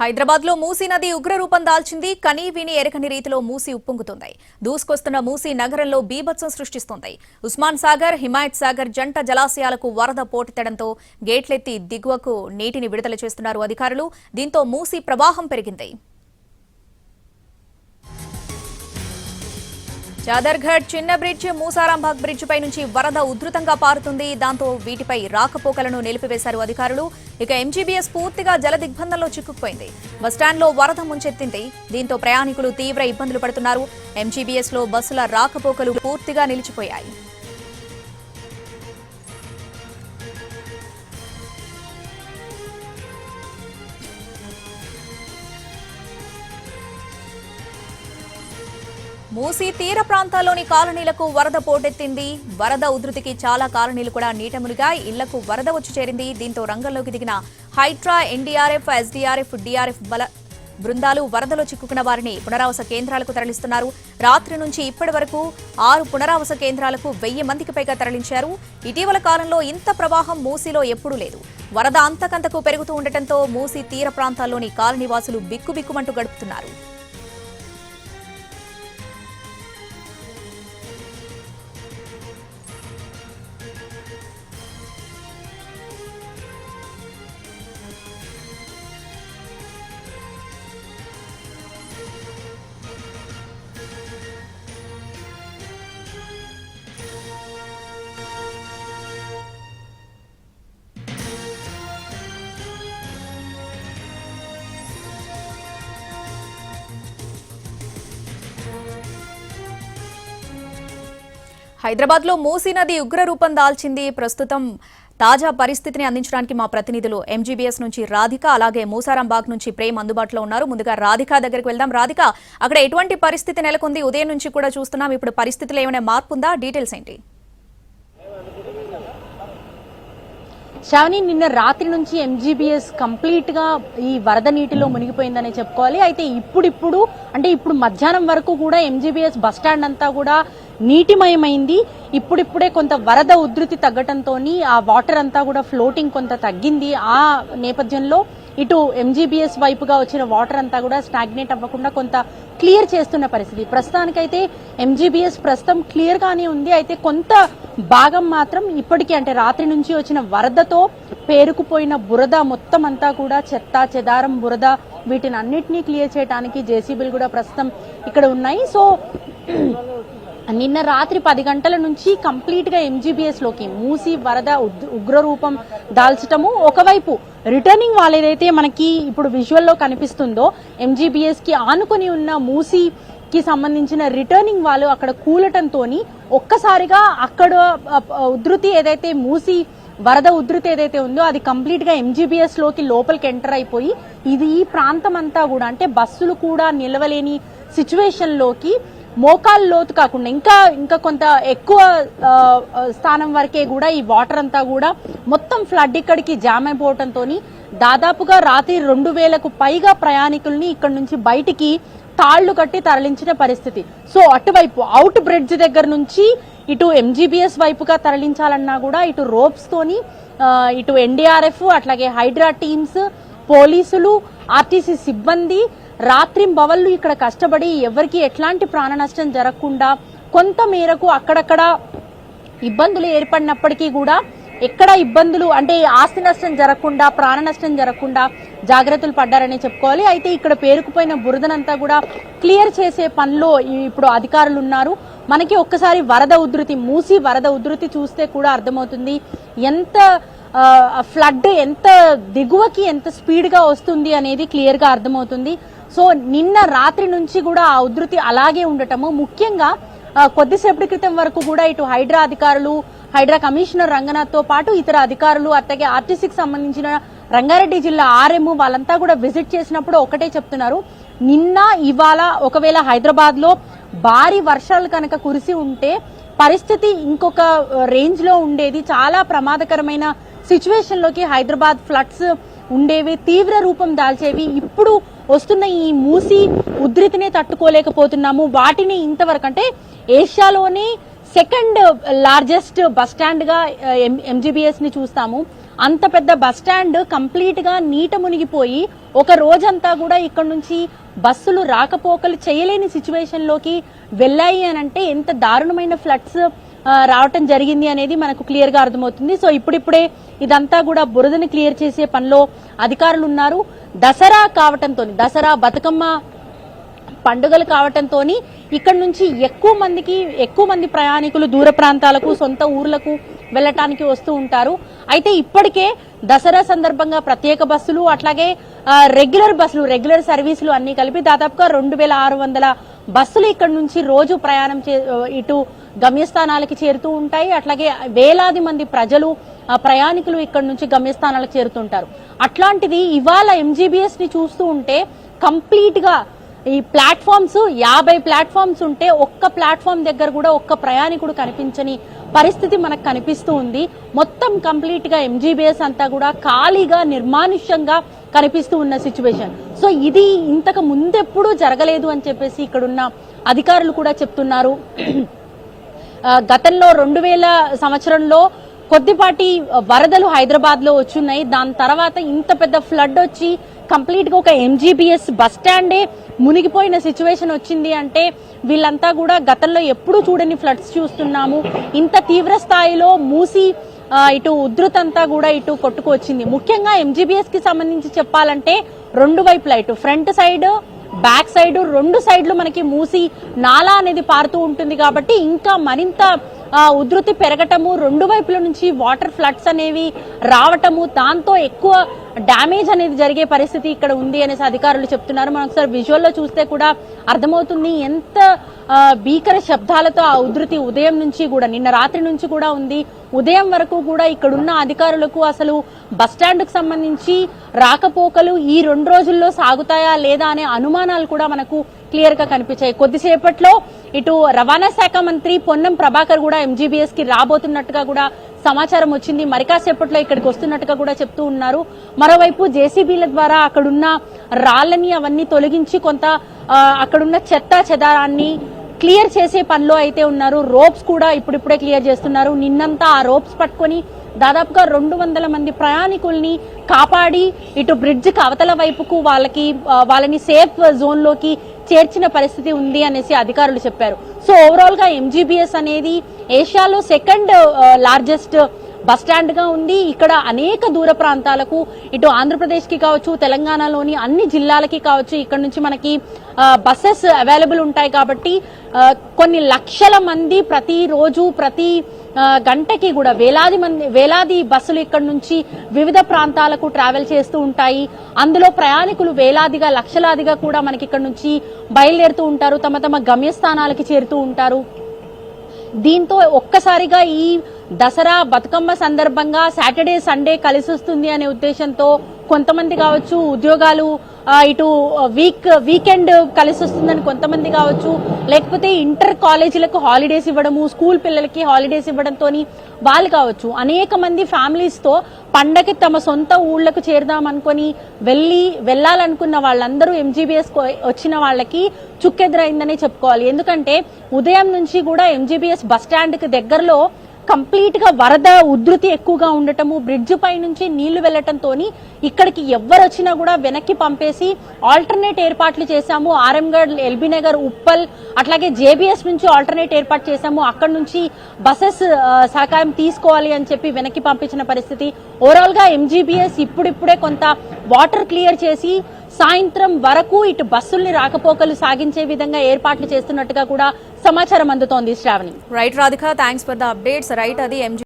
హైదరాబాద్ లో మూసీ నది ఉగ్రరూపం దాల్చింది. కనీ విని ఎరకని రీతిలో మూసీ ఉప్పొంగుతోంది. దూసుకొస్తున్న మూసీ నగరంలో బీభత్సం సృష్టిస్తోంది. ఉస్మాన్ సాగర్, హిమాయత్ సాగర్ జంట జలాశయాలకు వరద పోటెత్తడంతో గేట్లెత్తి దిగువకు నీటిని విడుదల చేస్తున్నారు అధికారులు. దీంతో మూసీ ప్రవాహం పెరిగింది. చాదర్ఘడ్ చిన్న బ్రిడ్జ్, మూసారాంబాగ్ బ్రిడ్జ్ పై నుంచి వరద ఉధృతంగా పారుతుంది. దాంతో వీటిపై రాకపోకలను నిలిపివేశారు అధికారులు. ఇక ఎంజీబీఎస్ పూర్తిగా జల దిగ్బంధంలో చిక్కుకుపోయింది. బస్టాండ్లో వరద ముంచెత్తింది. దీంతో ప్రయాణికులు తీవ్ర ఇబ్బందులు పడుతున్నారు. ఎంజీబీఎస్ లో బస్సుల రాకపోకలు పూర్తిగా నిలిచిపోయాయి. మూసీ తీర ప్రాంతాల్లోని కాలనీలకు వరద పోటెత్తింది. వరద ఉధృతికి చాలా కాలనీలు కూడా నీట మునిగాయి. ఇళ్లకు వరద వచ్చి చేరింది. దీంతో రంగంలోకి దిగిన హైడ్రా, ఎన్డీఆర్ఎఫ్, ఎస్డీఆర్ఎఫ్, డీఆర్ఎఫ్ బృందాలు వరదలో చిక్కుకున్న వారిని పునరావాస కేంద్రాలకు తరలిస్తున్నారు. రాత్రి నుంచి ఇప్పటి వరకు 6 పునరావాస కేంద్రాలకు 1000 మందికి పైగా తరలించారు. ఇటీవల కాలంలో ఇంత ప్రవాహం మూసీలో ఎప్పుడూ లేదు. వరద అంతకంతకు పెరుగుతూ ఉండటంతో మూసీ తీర ప్రాంతాల్లోని కాలనీవాసులు బిక్కుబిక్కుమంటూ గడుపుతున్నారు. హైదరాబాద్ లో మూసీ నది ఉగ్రరూపం దాల్చింది. ప్రస్తుతం తాజా పరిస్థితిని అందించడానికి మా ప్రతినిధులు ఎంజీబీఎస్ నుంచి రాధిక, అలాగే మూసారాంబాగ్ నుంచి ప్రేమ్ అందుబాటులో ఉన్నారు. ముందుగా రాధిక దగ్గరికి వెళ్దాం. రాధిక, అక్కడ ఎటువంటి పరిస్థితి నెలకొంది? ఉదయం నుంచి కూడా చూస్తున్నాం. ఇప్పుడు పరిస్థితిలో ఏమైనా మార్పు ఉందా? డీటెయిల్స్ ఏంటి? శ్రావణి, నిన్న రాత్రి నుంచి ఎంజీబీఎస్ కంప్లీట్ గా ఈ వరద నీటిలో మునిగిపోయిందని చెప్పుకోవాలి. అయితే ఇప్పుడు మధ్యాహ్నం వరకు కూడా ఎంజీబీఎస్ బస్టాండ్ అంతా కూడా నీటిమయమైంది. ఇప్పుడిప్పుడే కొంత వరద ఉధృతి తగ్గటంతో ఆ వాటర్ అంతా కూడా ఫ్లోటింగ్ కొంత తగ్గింది. ఆ నేపథ్యంలో ఇటు ఎంజీబీఎస్ వైపుగా వచ్చిన వాటర్ అంతా కూడా స్టాగ్నేట్ అవ్వకుండా కొంత క్లియర్ చేస్తున్న పరిస్థితి. ప్రస్తుతానికైతే ఎంజీబీఎస్ ప్రస్తుతం క్లియర్ గానే ఉంది. అయితే కొంత భాగం మాత్రం ఇప్పటికీ, అంటే రాత్రి నుంచి వచ్చిన వరదతో పేరుకుపోయిన బురద మొత్తం అంతా కూడా చెత్త చెదారం బురద వీటిని అన్నిటినీ క్లియర్ చేయడానికి జేసీబీలు కూడా ప్రస్తుతం ఇక్కడ ఉన్నాయి. సో నిన్న రాత్రి 10 గంటల నుంచి కంప్లీట్ గా ఎంజీబీఎస్ లోకి మూసీ వరద ఉగ్రరూపం దాల్చటము, ఒకవైపు రిటర్నింగ్ వాళ్ళు ఏదైతే మనకి ఇప్పుడు విజువల్ లో కనిపిస్తుందో ఎంజీబీఎస్ కి ఆనుకొని ఉన్న మూసీ కి సంబంధించిన రిటర్నింగ్ వాళ్ళు అక్కడ కూలటంతో ఒక్కసారిగా అక్కడ ఉధృతి ఏదైతే మూసీ వరద ఉధృతి ఏదైతే ఉందో అది కంప్లీట్ గా ఎంజీబీఎస్ లోకి లోపలికి ఎంటర్ అయిపోయి ఈ ప్రాంతం అంతా కూడా, అంటే బస్సులు కూడా నిలవలేని సిచ్యువేషన్ లోకి మోకాలు లోతు కాకుండా ఇంకా కొంత ఎక్కువ స్థానం వరకే కూడా ఈ వాటర్ అంతా కూడా మొత్తం ఫ్లడ్ ఇక్కడికి జామ్ అయిపోవడంతో దాదాపుగా రాత్రి 2000కు పైగా ప్రయాణికుల్ని ఇక్కడ నుంచి బయటికి తాళ్లు కట్టి తరలించిన పరిస్థితి. సో అటువైపు అవుట్ బ్రిడ్జ్ దగ్గర నుంచి ఇటు ఎంజీబీఎస్ వైపుగా తరలించాలన్నా కూడా ఇటు రోప్స్ తోని ఇటు ఎన్డీఆర్ఎఫ్, అట్లాగే హైడ్రా టీమ్స్, పోలీసులు, ఆర్టీసీ సిబ్బంది రాత్రింబవళ్లు ఇక్కడ కష్టపడి ఎవరికి ఎట్లాంటి ప్రాణ నష్టం జరగకుండా కొంత మేరకు అక్కడక్కడ ఇబ్బందులు ఏర్పడినప్పటికీ కూడా ఎక్కడ ఇబ్బందులు, అంటే ఆస్తి నష్టం జరగకుండా ప్రాణ నష్టం జరగకుండా జాగ్రత్తలు పడ్డారని చెప్పుకోవాలి. అయితే ఇక్కడ పేరుకుపోయిన బురదనంతా కూడా క్లియర్ చేసే పనిలో ఇప్పుడు అధికారులు ఉన్నారు. మనకి ఒక్కసారి మూసీ వరద ఉధృతి చూస్తే కూడా అర్థమవుతుంది ఎంత ఫ్లడ్ ఎంత దిగువకి ఎంత స్పీడ్ గా వస్తుంది అనేది క్లియర్ గా అర్థమవుతుంది. సో నిన్న రాత్రి నుంచి కూడా ఆ ఉధృతి అలాగే ఉండటము, ముఖ్యంగా కొద్దిసేపటి క్రితం వరకు కూడా ఇటు హైడ్రా అధికారులు, హైడ్రా కమిషనర్ రంగనాథ్ తో పాటు ఇతర అధికారులు, అట్లాగే ఆర్టీసీకి సంబంధించిన రంగారెడ్డి జిల్లా ఆర్ఎం వాళ్ళంతా కూడా విజిట్ చేసినప్పుడు ఒకటే చెప్తున్నారు, నిన్న ఇవాళ ఒకవేళ హైదరాబాద్ లో భారీ వర్షాలు కనుక కురిసి ఉంటే పరిస్థితి ఇంకొక రేంజ్ లో ఉండేది. చాలా ప్రమాదకరమైన సిచ్యువేషన్ లోకి హైదరాబాద్ ఫ్లడ్స్ ఉండేవి, తీవ్ర రూపం దాల్చేవి. ఇప్పుడు వస్తున్న ఈ మూసీ ఉధృతినే తట్టుకోలేకపోతున్నాము. వాటిని ఇంతవరకు, అంటే ఏషియాలోనే సెకండ్ లార్జెస్ట్ బస్ స్టాండ్ గా ఎంజీబీఎస్ ని చూస్తాము. అంత పెద్ద బస్ స్టాండ్ కంప్లీట్ గా నీట మునిగిపోయి ఒక రోజంతా కూడా ఇక్కడ నుంచి బస్సులు రాకపోకలు చేయలేని సిచ్యువేషన్ లోకి వెళ్ళాయి అని అంటే ఎంత దారుణమైన ఫ్లడ్స్ రావటం జరిగింది అనేది మనకు క్లియర్ గా అర్థమవుతుంది. సో ఇప్పుడిప్పుడే ఇదంతా కూడా బురదని క్లియర్ చేసే పనిలో అధికారులు ఉన్నారు. దసరా కావటంతో, దసరా బతుకమ్మ పండుగలు కావటంతో ఇక్కడ నుంచి ఎక్కువ మంది ప్రయాణికులు దూర ప్రాంతాలకు, సొంత ఊర్లకు వెళ్ళటానికి వస్తూ ఉంటారు. అయితే ఇప్పటికే దసరా సందర్భంగా ప్రత్యేక బస్సులు, అట్లాగే రెగ్యులర్ సర్వీసులు అన్ని కలిపి దాదాపుగా 2600 బస్సులు ఇక్కడ నుంచి రోజు ప్రయాణం ఇటు గమ్యస్థానాలకి చేరుతూ ఉంటాయి. అట్లాగే వేలాది మంది ప్రయాణికులు ఇక్కడ నుంచి గమ్యస్థానాలకు చేరుతుంటారు. అట్లాంటిది ఇవాళ ఎంజీబీఎస్ ని చూస్తూ ఉంటే కంప్లీట్ గా ఈ ప్లాట్ఫామ్స్ 50 ప్లాట్ఫామ్స్ ఉంటే ఒక్క ప్లాట్ఫామ్ దగ్గర కూడా ఒక్క ప్రయాణికుడు కనిపించని పరిస్థితి మనకు కనిపిస్తూ ఉంది. మొత్తం కంప్లీట్ గా ఎంజీబీఎస్ అంతా కూడా ఖాళీగా నిర్మానుష్యంగా కనిపిస్తూ ఉన్న సిచ్యువేషన్. సో ఇది ఇంతకు ముందెప్పుడు జరగలేదు అని చెప్పేసి ఇక్కడున్న అధికారులు కూడా చెప్తున్నారు. గతంలో 2000 సంవత్సరంలో కొద్దిపాటి వరదలు హైదరాబాద్ లో వచ్చున్నాయి. దాని తర్వాత ఇంత పెద్ద ఫ్లడ్ వచ్చి కంప్లీట్ గా ఒక ఎంజీబీఎస్ బస్ స్టాండే మునిగిపోయిన సిచ్యువేషన్ వచ్చింది అంటే వీళ్ళంతా కూడా గతంలో ఎప్పుడూ చూడని ఫ్లడ్స్ చూస్తున్నాము. ఇంత తీవ్ర స్థాయిలో మూసి ఇటు ఉధృతంతా కూడా ఇటు కొట్టుకొచ్చింది. ముఖ్యంగా ఎంజీబీఎస్ కి సంబంధించి చెప్పాలంటే రెండు వైపులా, ఇటు ఫ్రంట్ సైడ్, బ్యాక్ సైడ్, రెండు సైడ్లు మనకి మూసి నాలా అనేది పారుతూ ఉంటుంది. కాబట్టి ఇంకా మరింత ఉధృతి పెరగటము, రెండు వైపుల నుంచి వాటర్ ఫ్లడ్స్ అనేవి రావటము, దాంతో ఎక్కువ డ్యామేజ్ అనేది జరిగే పరిస్థితి ఇక్కడ ఉంది అనేసి అధికారులు చెప్తున్నారు. మనం ఒకసారి విజువల్ లో చూస్తే కూడా అర్థమవుతుంది ఎంత భీకర శబ్దాలతో ఆ ఉధృతి ఉదయం నుంచి కూడా, నిన్న రాత్రి నుంచి కూడా ఉంది. ఉదయం వరకు కూడా ఇక్కడున్న అధికారులకు అసలు బస్టాండ్ కు సంబంధించి రాకపోకలు ఈ 2 రోజుల్లో సాగుతాయా లేదా అనే అనుమానాలు కూడా మనకు క్లియర్ గా కనిపించాయి. కొద్దిసేపట్లో ఇటు రవాణా శాఖ మంత్రి పొన్నం ప్రభాకర్ కూడా ఎంజీబీఎస్ కి రాబోతున్నట్టుగా కూడా సమాచారం వచ్చింది. మరి కాసేపట్లో ఇక్కడికి వస్తున్నట్టుగా కూడా చెప్తూ ఉన్నారు. మరోవైపు జేసీబీల ద్వారా అక్కడున్న రాళ్లని అవన్నీ తొలగించి కొంత అక్కడున్న చెత్త చెదారాన్ని క్లియర్ చేసే పనిలో అయితే ఉన్నారు. రోప్స్ కూడా ఇప్పుడిప్పుడే క్లియర్ చేస్తున్నారు. నిన్నంతా ఆ రోప్స్ పట్టుకొని దాదాపుగా 200 మంది ప్రయాణికుల్ని కాపాడి ఇటు బ్రిడ్జ్ కి అవతల వైపుకు వాళ్ళని సేఫ్ జోన్ లోకి చేర్చిన పరిస్థితి ఉంది అనేసి అధికారులు చెప్పారు. సో ఓవరాల్ గా ఎంజీబీఎస్ అనేది ఏషియాలో 2nd లార్జెస్ట్ బస్ స్టాండ్ గా ఉంది. ఇక్కడ అనేక దూర ప్రాంతాలకు, ఇటు ఆంధ్రప్రదేశ్ కి కావచ్చు, తెలంగాణలోని అన్ని జిల్లాలకి కావచ్చు, ఇక్కడ నుంచి మనకి బస్సెస్ అవైలబుల్ ఉంటాయి. కాబట్టి కొన్ని లక్షల మంది ప్రతిరోజు, ప్రతి గంటకి కూడా వేలాది బస్సులు ఇక్కడ నుంచి వివిధ ప్రాంతాలకు ట్రావెల్ చేస్తూ ఉంటాయి. అందులో ప్రయాణికులు వేలాదిగా, లక్షలాదిగా కూడా మనకి ఇక్కడ నుంచి బయలుదేరుతూ ఉంటారు, తమ గమ్యస్థానాలకి చేరుతూ ఉంటారు. దీంతో ఒక్కసారిగా ఈ దసరా బతుకమ్మ సందర్భంగా సాటర్డే సండే కలిసి వస్తుంది అనే ఉద్దేశంతో కొంతమంది కావచ్చు, ఉద్యోగాలు ఇటు వీకెండ్ కలిసి వస్తుందని కొంతమంది కావచ్చు, లేకపోతే ఇంటర్ కాలేజీలకు హాలిడేస్ ఇవ్వడము, స్కూల్ పిల్లలకి హాలిడేస్ ఇవ్వడంతో వాళ్ళు కావచ్చు, అనేక మంది ఫ్యామిలీస్ తో పండగకి తమ సొంత ఊళ్లకు చేరుదామనుకొని వెళ్ళాలనుకున్న వాళ్ళందరూ ఎంజీబీఎస్ వచ్చిన వాళ్ళకి చుక్కెదురైందనే చెప్పుకోవాలి. ఎందుకంటే ఉదయం నుంచి కూడా ఎంజీబీఎస్ బస్ స్టాండ్ కి దగ్గరలో కంప్లీట్ గా వరద ఉధృతి ఎక్కువగా ఉండటము, బ్రిడ్జ్ పై నుంచి నీళ్లు వెళ్లటంతో ఇక్కడికి ఎవరు వచ్చినా కూడా వెనక్కి పంపేసి ఆల్టర్నేట్ ఏర్పాట్లు చేశాము. ఆర్ఎంగఢ్, ఎల్బీ నగర్, ఉప్పల్, అట్లాగే జేబీఎస్ నుంచి ఆల్టర్నేట్ ఏర్పాటు చేశాము. అక్కడ నుంచి బసెస్ సహకారం తీసుకోవాలి అని చెప్పి వెనక్కి పంపించిన పరిస్థితి. ఓవరాల్ గా ఎంజీబీఎస్ ఇప్పుడిప్పుడే కొంత వాటర్ క్లియర్ చేసి సాయంత్రం వరకు ఇటు బస్సుల్ని రాకపోకలు సాగించే విధంగా ఏర్పాట్లు చేస్తున్నట్టుగా కూడా సమాచారం అందుతోంది. Sravani. Right Radhika, thanks for the updates. Right, అది